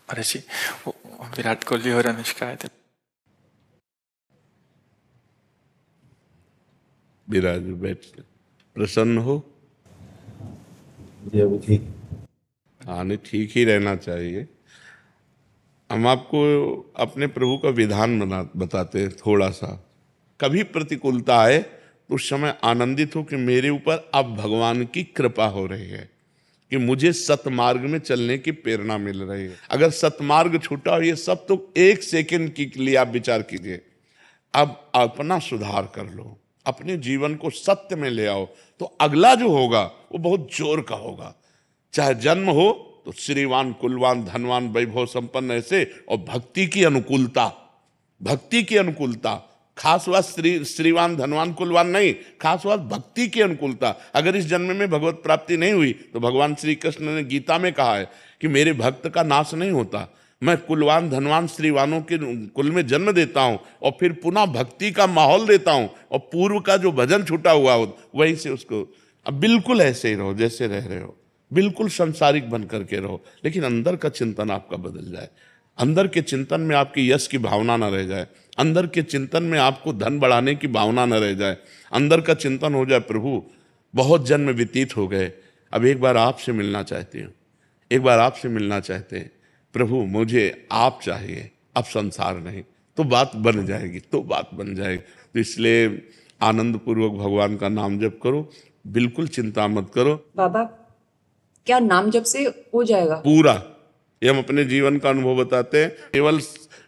महर्षि, वो विराट कोहली और अनुष्का आए थे। विराज बैठ प्रसन्न हो। जी अभी ठीक। हाँ नहीं, ठीक ही रहना चाहिए। हम आपको अपने प्रभु का विधान बताते हैं थोड़ा सा। कभी प्रतिकूलता आए तो उस समय आनंदित हो कि मेरे ऊपर अब भगवान की कृपा हो रही है, कि मुझे सतमार्ग में चलने की प्रेरणा मिल रही है। अगर सतमार्ग छूटा हो, ये सब तो एक सेकंड के लिए आप विचार कीजिए। अब अपना सुधार कर लो, अपने जीवन को सत्य में ले आओ, तो अगला जो होगा वो बहुत जोर का होगा। चाहे जन्म हो तो श्रीवान, कुलवान, धनवान, वैभव संपन्न ऐसे, और भक्ति की अनुकूलता, भक्ति की अनुकूलता। खास बात श्रीवान, धनवान, कुलवान नहीं, खास बात भक्ति की अनुकूलता। अगर इस जन्म में भगवत प्राप्ति नहीं हुई तो भगवान श्री कृष्ण ने गीता में कहा है कि मेरे भक्त का नाश नहीं होता, मैं कुलवान, धनवान, श्रीवानों के कुल में जन्म देता हूं और फिर पुनः भक्ति का माहौल देता हूं, और पूर्व का जो भजन छूटा हुआ हो वहीं से उसको। अब बिल्कुल ऐसे ही रहो जैसे रह रहे हो, बिल्कुल संसारिक बन करके रहो, लेकिन अंदर का चिंतन आपका बदल जाए। अंदर के चिंतन में आपकी यश की भावना न रह जाए, अंदर के चिंतन में आपको धन बढ़ाने की भावना न रह जाए, अंदर का चिंतन हो जाए प्रभु बहुत जन्म व्यतीत हो गए, अब एक बार आपसे मिलना चाहती हूँ, एक बार आपसे मिलना चाहते हैं प्रभु, मुझे आप चाहिए, अब संसार नहीं। तो बात बन जाएगी, तो बात बन जाएगी। तो इसलिए आनंद पूर्वक भगवान का नाम जप करो, बिल्कुल चिंता मत करो। बाबा, क्या नाम जप से हो जाएगा? पूरा, ये हम अपने जीवन का अनुभव बताते हैं। केवल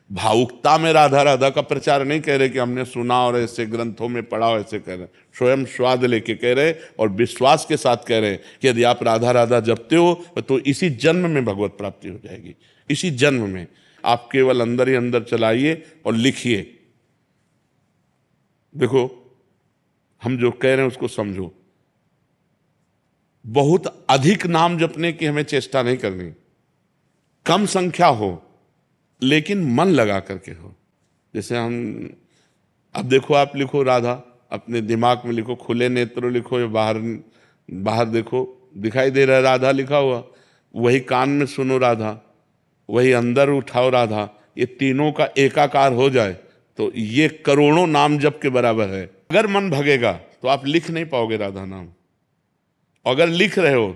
भावुकता में राधा राधा का प्रचार नहीं कह रहे कि हमने सुना और ऐसे ग्रंथों में पढ़ा और ऐसे कह रहे, स्वयं स्वाद लेके कह रहे और विश्वास के साथ कह रहे कि यदि आप राधा राधा जपते हो तो इसी जन्म में भगवत प्राप्ति हो जाएगी। इसी जन्म में आप केवल अंदर ही अंदर चलाइए और लिखिए। देखो, हम जो कह रहे हैं उसको समझो। बहुत अधिक नाम जपने की हमें चेष्टा नहीं करनी, कम संख्या हो लेकिन मन लगा करके हो। जैसे हम, अब देखो, आप लिखो राधा, अपने दिमाग में लिखो, खुले नेत्र लिखो, या बाहर बाहर देखो, दिखाई दे रहा है राधा लिखा हुआ, वही कान में सुनो राधा, वही अंदर उठाओ राधा, ये तीनों का एकाकार हो जाए तो ये करोड़ों नाम जप के बराबर है। अगर मन भगेगा तो आप लिख नहीं पाओगे राधा नाम, अगर लिख रहे हो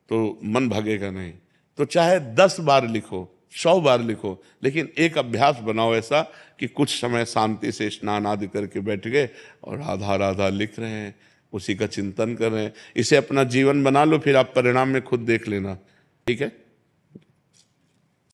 तो मन भगेगा नहीं। तो चाहे 10 बार लिखो, 100 बार लिखो, लेकिन एक अभ्यास बनाओ ऐसा कि कुछ समय शांति से स्नान आदि करके बैठ गए और राधा राधा लिख रहे हैं, उसी का चिंतन कर रहे हैं। इसे अपना जीवन बना लो, फिर आप परिणाम में खुद देख लेना। ठीक है।